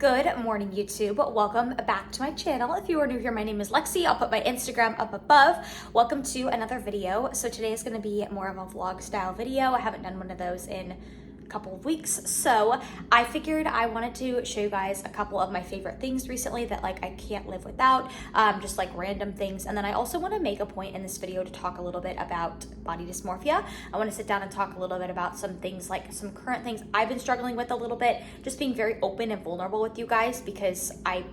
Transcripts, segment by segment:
Good morning, YouTube. Welcome back to my channel. If you are new here, my name is Lexie. I'll put my Instagram up above. Welcome to another video. So today is going to be more of a vlog style video. I haven't done one of those in a couple of weeks, so I figured I wanted to show you guys a couple of my favorite things recently that I can't live without, just random things. And then I also want to make a point in this video to talk a little bit about body dysmorphia. I want to sit down and talk a little bit about some things, some current things I've been struggling with a little bit, just being very open and vulnerable with you guys, because I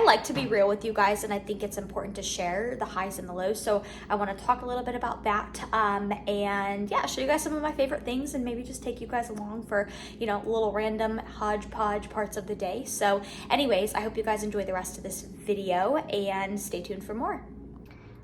like to be real with you guys, and I think it's important to share the highs and the lows. So I want to talk a little bit about that, and yeah, show you guys some of my favorite things, and maybe just take you guys along for, little random hodgepodge parts of the day. So anyways, I hope you guys enjoy the rest of this video, and stay tuned for more.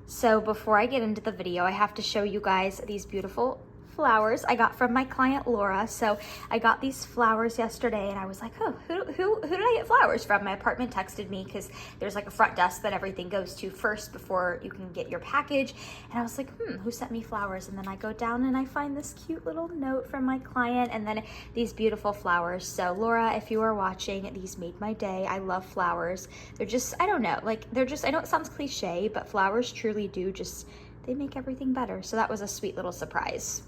So before I get into the video, I have to show you guys these beautiful flowers I got from my client Laura. So I got these flowers yesterday, and I was like, oh, who did I get flowers from? My apartment texted me, because there's a front desk that everything goes to first before you can get your package. And I was like, who sent me flowers? And then I go down and I find this cute little note from my client, and then these beautiful flowers. So Laura, if you are watching, these made my day. I love flowers. They're just, I don't know, I know it sounds cliche, but flowers truly do they make everything better. So that was a sweet little surprise.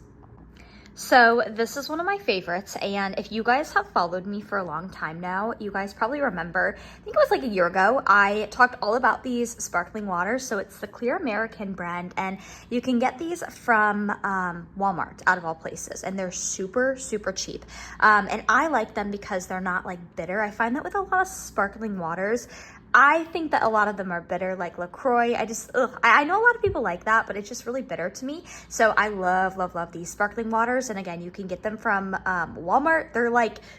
So this is one of my favorites, and if you guys have followed me for a long time now, you guys probably remember, I think it was a year ago, I talked all about these sparkling waters. So it's the Clear American brand, and you can get these from Walmart, out of all places, and they're super, super cheap. And I like them because they're not bitter. I find that with a lot of sparkling waters, I think that a lot of them are bitter, like LaCroix. I know a lot of people like that, but it's just really bitter to me. So I love, love, love these sparkling waters. And again, you can get them from Walmart. They're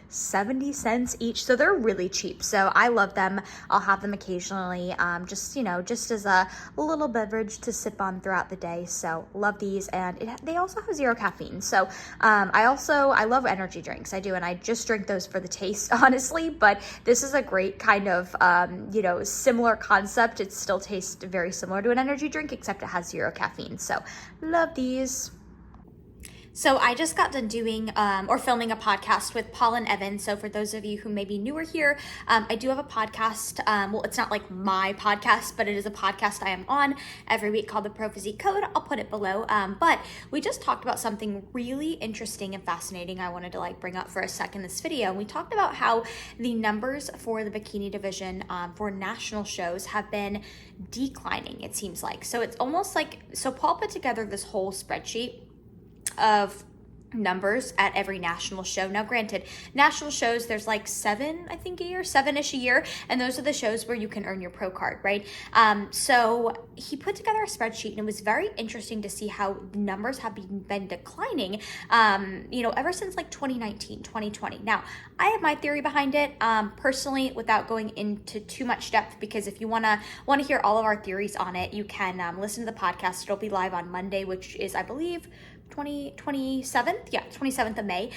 70 cents each, so they're really cheap. So I love them. I'll have them occasionally, just as a little beverage to sip on throughout the day. So love these, and they also have 0 caffeine. So I love energy drinks. I do, and I just drink those for the taste, honestly. But this is a great kind of, similar concept. It still tastes very similar to an energy drink, except it has 0 caffeine. So love these. So I just got done doing or filming a podcast with Paul and Evan. So for those of you who may be newer here, I do have a podcast. Well, it's not my podcast, but it is a podcast I am on every week called The Pro Physique Code. I'll put it below. But we just talked about something really interesting and fascinating I wanted to bring up for a second in this video. And we talked about how the numbers for the bikini division for national shows have been declining, it seems like. So it's almost so Paul put together this whole spreadsheet of numbers at every national show. Now granted, national shows, there's 7, I think, a year, 7-ish a year, and those are the shows where you can earn your pro card, right? So he put together a spreadsheet, and it was very interesting to see how the numbers have been declining, ever since 2019, 2020. Now, I have my theory behind it, personally, without going into too much depth, because if you want to hear all of our theories on it, you can listen to the podcast. It'll be live on Monday, which is, I believe, 27th of May.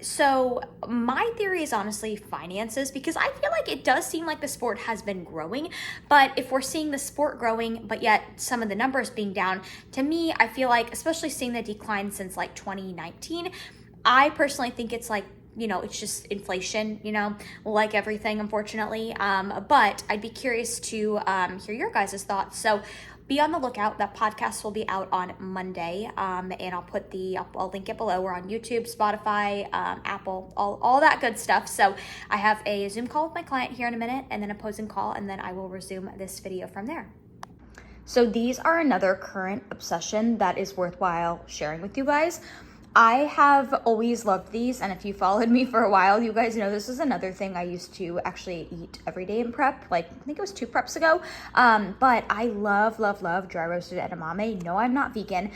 So my theory is honestly finances, because I feel it does seem like the sport has been growing, but if we're seeing the sport growing, but yet some of the numbers being down, to me, I feel especially seeing the decline since 2019, I personally think it's it's just inflation, like everything, unfortunately. But I'd be curious to hear your guys' thoughts. So be on the lookout. That podcast will be out on Monday, and I'll link it below. We're on YouTube, Spotify, Apple, all that good stuff. So I have a Zoom call with my client here in a minute, and then a posing call, and then I will resume this video from there. So these are another current obsession that is worthwhile sharing with you guys. I have always loved these, and if you followed me for a while, you guys know this is another thing I used to actually eat every day in prep. I think it was 2 preps ago. But I love, love, love dry roasted edamame. No, I'm not vegan,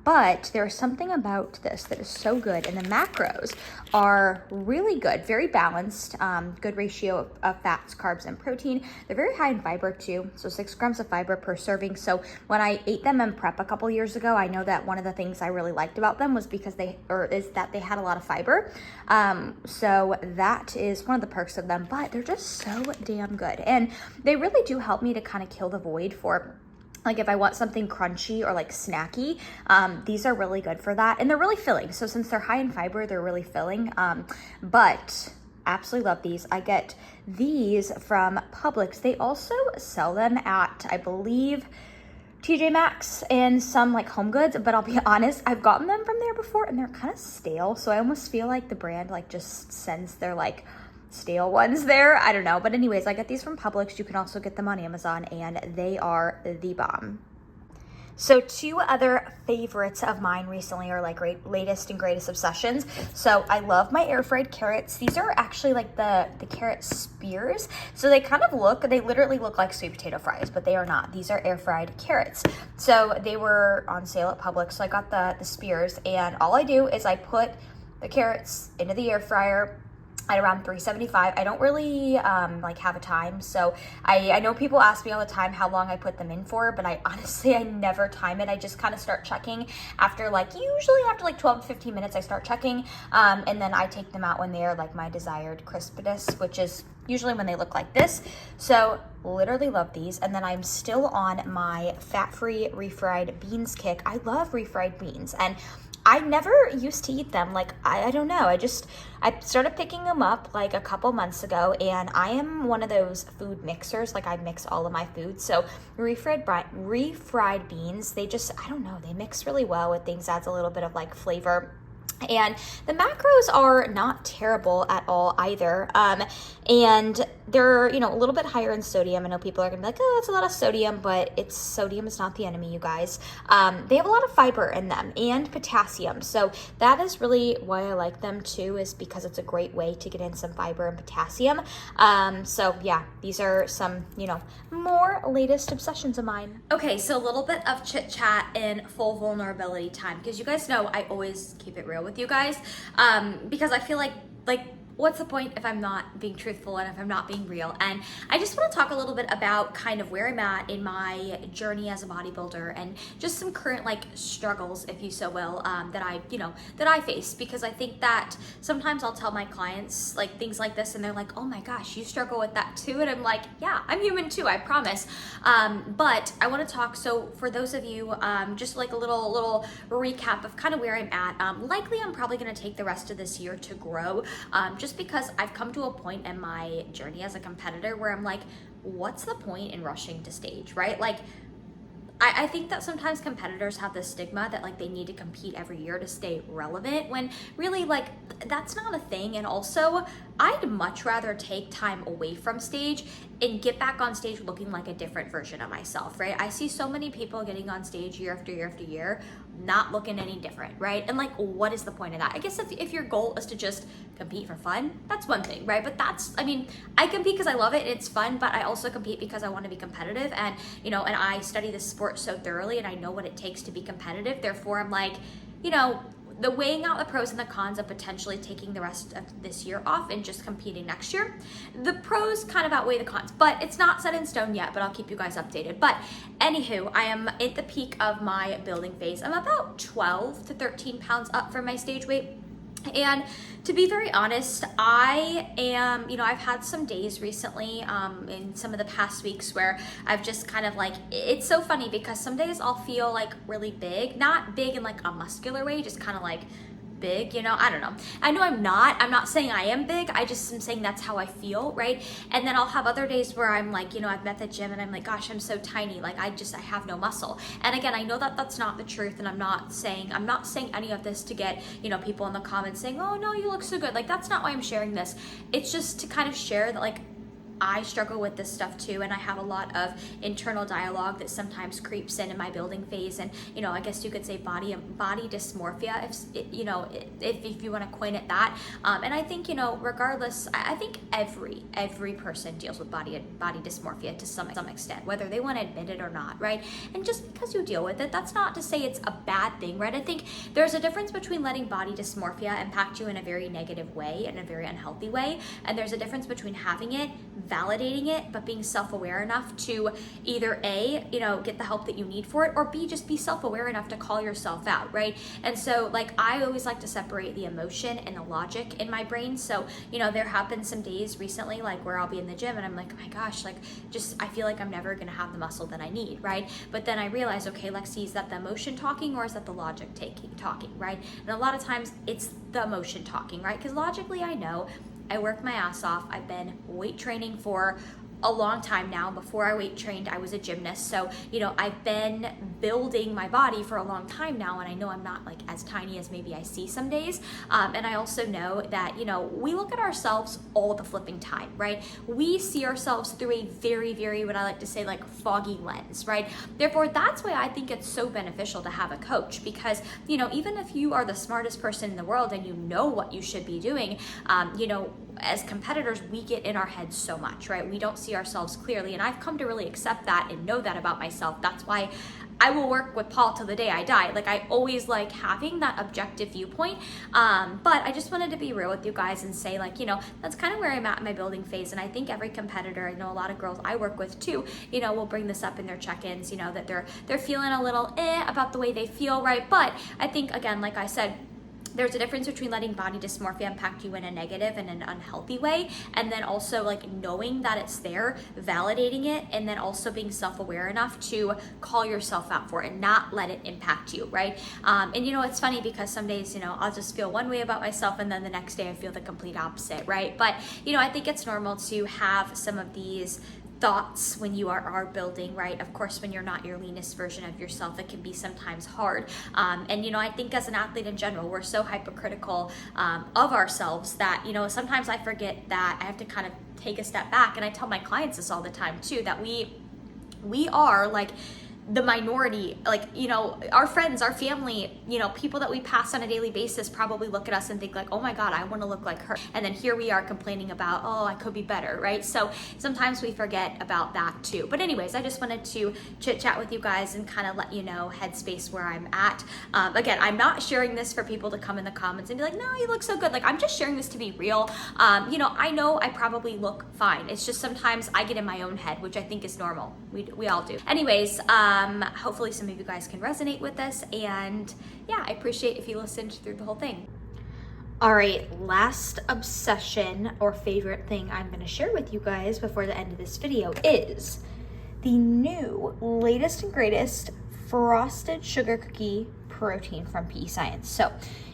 but there's something about this that is so good, and the macros are really good, very balanced, good ratio of fats, carbs, and protein. They're very high in fiber too, so 6 grams of fiber per serving. So when I ate them in prep a couple years ago, I know that one of the things I really liked about them was because they had a lot of fiber. So that is one of the perks of them, but they're just so damn good. And they really do help me to kind of kill the void for if I want something crunchy or snacky, these are really good for that. And they're really filling. So since they're high in fiber, they're really filling. But absolutely love these. I get these from Publix. They also sell them at, I believe, TJ Maxx and some like Home Goods, but I'll be honest, I've gotten them from there before and they're kind of stale. So I almost feel like the brand like just sends their like stale ones there. I don't know. But anyways, I get these from Publix. You can also get them on Amazon and they are the bomb. So two other favorites of mine recently are like latest and greatest obsessions. So I love my air fried carrots. These are actually like the carrot spears. So they kind of they literally look like sweet potato fries, but they are not. These are air fried carrots. So they were on sale at Publix. So I got the spears, and all I do is I put the carrots into the air fryer at around 375. I don't really like have a time. So I know people ask me all the time how long I put them in for, but I never time it. I just kind of start checking after usually after 12 to 15 minutes I start checking. And then I take them out when they are like my desired crispness, which is usually when they look like this. So literally love these. And then I'm still on my fat-free refried beans kick. I love refried beans, and I never used to eat them. Like, I don't know. I started picking them up like a couple months ago, and I am one of those food mixers. Like, I mix all of my food. So refried beans, they just, I don't know, they mix really well with things, adds a little bit of like flavor. And the macros are not terrible at all either. And they're, a little bit higher in sodium. I know people are gonna be like, oh, that's a lot of sodium, but sodium is not the enemy, you guys. They have a lot of fiber in them and potassium. So that is really why I like them too, is because it's a great way to get in some fiber and potassium. So yeah, these are some, more latest obsessions of mine. Okay, so a little bit of chit chat in full vulnerability time, because you guys know I always keep it real with you guys, because I feel like what's the point if I'm not being truthful and if I'm not being real? And I just want to talk a little bit about kind of where I'm at in my journey as a bodybuilder, and just some current struggles, if you so will, that I face, because I think that sometimes I'll tell my clients things like this and they're like, oh my gosh, you struggle with that too? And I'm like, yeah, I'm human too, I promise. But I want to talk, so for those of you, just a little recap of kind of where I'm at. Likely I'm probably going to take the rest of this year to grow, just because I've come to a point in my journey as a competitor where I'm like, what's the point in rushing to stage, right? I think that sometimes competitors have this stigma that they need to compete every year to stay relevant, when really that's not a thing. And also, I'd much rather take time away from stage and get back on stage looking like a different version of myself, right? I see so many people getting on stage year after year after year, not looking any different, right? And what is the point of that? I guess if your goal is to just compete for fun, that's one thing, right? But I compete because I love it, it's fun, but I also compete because I want to be competitive, and and I study this sport so thoroughly, and I know what it takes to be competitive. Therefore, I'm the weighing out the pros and the cons of potentially taking the rest of this year off and just competing next year. The pros kind of outweigh the cons, but it's not set in stone yet, but I'll keep you guys updated. But anywho, I am at the peak of my building phase. I'm about 12 to 13 pounds up from my stage weight. And to be very honest, I am, I've had some days recently, in some of the past weeks, where I've just kind of it's so funny because some days I'll feel really big, not big in a muscular way, just kind of big, I don't know. I know I'm not saying I am big, I just am saying that's how I feel, right? And then I'll have other days where I'm I've met the gym and I'm gosh, I'm so tiny, I have no muscle. And again, I know that that's not the truth, and I'm not saying any of this to get, people in the comments saying, oh no, you look so good. That's not why I'm sharing this. It's just to kind of share that I struggle with this stuff too, and I have a lot of internal dialogue that sometimes creeps in my building phase, and I guess you could say body dysmorphia, if you want to coin it that. And I think regardless, I think every person deals with body dysmorphia to some extent, whether they want to admit it or not, right? And just because you deal with it, that's not to say it's a bad thing, right? I think there's a difference between letting body dysmorphia impact you in a very negative way, in a very unhealthy way, and there's a difference between having it, validating it, but being self-aware enough to either A, get the help that you need for it, or B, just be self-aware enough to call yourself out, right? And so I always like to separate the emotion and the logic in my brain. So there have been some days recently where I'll be in the gym and I'm like, oh my gosh, I feel like I'm never gonna have the muscle that I need, right? But then I realize, okay, Lexie, is that the emotion talking, or is that the logic talking, right? And a lot of times it's the emotion talking, right? Because logically I know I work my ass off. I've been weight training for a long time now. Before I weight trained, I was a gymnast. So, you know, I've been building my body for a long time now, and I know I'm not like as tiny as maybe I see some days. And I also know that, you know, we look at ourselves all the flipping time, right? We see ourselves through a very, very, what I like to say, like foggy lens, right? Therefore, that's why I think it's so beneficial to have a coach, because, you know, even if you are the smartest person in the world and you know what you should be doing, you know, as competitors, we get in our heads so much, right? We don't see ourselves clearly. And I've come to really accept that and know that about myself. That's why I will work with Paul till the day I die. Like, I always like having that objective viewpoint. But I just wanted to be real with you guys and say, like, you know, that's kind of where I'm at in my building phase. And I think every competitor, I know a lot of girls I work with too, you know, will bring this up in their check-ins, you know, that they're feeling a little about the way they feel, right? But I think, again, like I said, there's a difference between letting body dysmorphia impact you in a negative and an unhealthy way, and then also like knowing that it's there, validating it, and then also being self-aware enough to call yourself out for it and not let it impact you, right? And you know, it's funny because some days, you know, I'll just feel one way about myself and then the next day I feel the complete opposite, right? But, you know, I think it's normal to have some of these thoughts when you are building, right? Of course, when you're not your leanest version of yourself, it can be sometimes hard. And, you know, I think as an athlete in general, we're so hypercritical of ourselves that, you know, sometimes I forget that I have to kind of take a step back. And I tell my clients this all the time too, that we are like the minority. Like, you know, our friends, our family, you know, people that we pass on a daily basis probably look at us and think like, oh my God, I want to look like her. And then here we are complaining about, oh, I could be better, right? So sometimes we forget about that too. But anyways, I just wanted to chit chat with you guys and kind of let you know headspace where I'm at. Again, I'm not sharing this for people to come in the comments and be like, no, you look so good. Like, I'm just sharing this to be real. You know I probably look fine. It's just sometimes I get in my own head, which I think is normal. We all do. Anyways, hopefully some of you guys can resonate with this, and yeah, I appreciate if you listened through the whole thing. All right, last obsession or favorite thing I'm going to share with you guys before the end of this video is the new latest and greatest frosted sugar cookie protein from PESCIENCE. So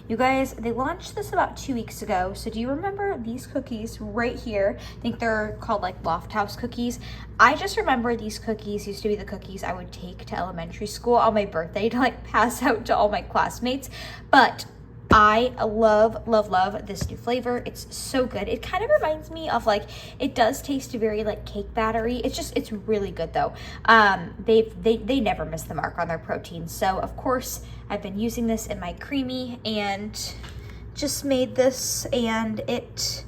you guys, they launched this about 2 weeks ago. So do you remember these cookies right here? I think they're called like Loft House cookies. I just remember these cookies used to be the cookies I would take to elementary school on my birthday to like pass out to all my classmates. But I love, love, love this new flavor. It's so good. It kind of reminds me of like, it does taste very like cake battery. It's really good though. They never miss the mark on their protein. So of course I've been using this in my creamy and just made this, and it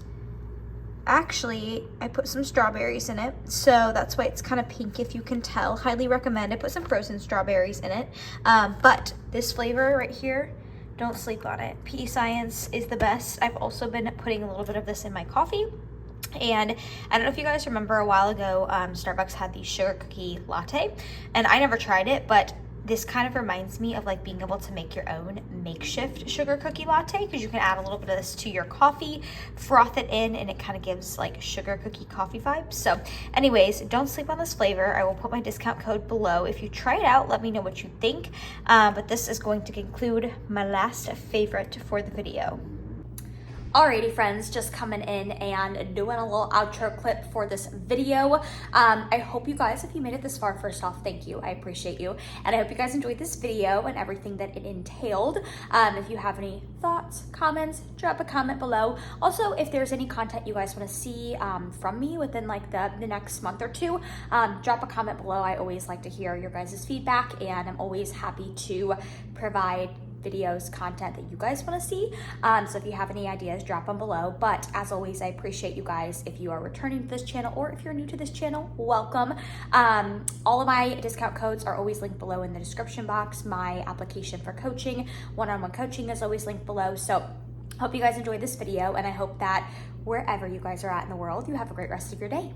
actually, I put some strawberries in it. So that's why it's kind of pink, if you can tell. Highly recommend. I put some frozen strawberries in it. But this flavor right here, don't sleep on it. PESCIENCE is the best. I've also been putting a little bit of this in my coffee. And I don't know if you guys remember a while ago, Starbucks had the sugar cookie latte, and I never tried it, but this kind of reminds me of like being able to make your own makeshift sugar cookie latte, because you can add a little bit of this to your coffee, froth it in, and it kind of gives like sugar cookie coffee vibes. So anyways, don't sleep on this flavor. I will put my discount code below. If you try it out, let me know what you think. But this is going to conclude my last favorite for the video. Alrighty friends, just coming in and doing a little outro clip for this video. I hope you guys, if you made it this far, first off, thank you. I appreciate you. And I hope you guys enjoyed this video and everything that it entailed. If you have any thoughts, comments, drop a comment below. Also, if there's any content you guys want to see from me within like the next month or two, drop a comment below. I always like to hear your guys' feedback, and I'm always happy to provide videos, content that you guys want to see. So if you have any ideas, drop them below. But as always, I appreciate you guys. If you are returning to this channel or if you're new to this channel, welcome. All of my discount codes are always linked below in the description box. My application for coaching, one-on-one coaching, is always linked below. So hope you guys enjoyed this video, and I hope that wherever you guys are at in the world, you have a great rest of your day.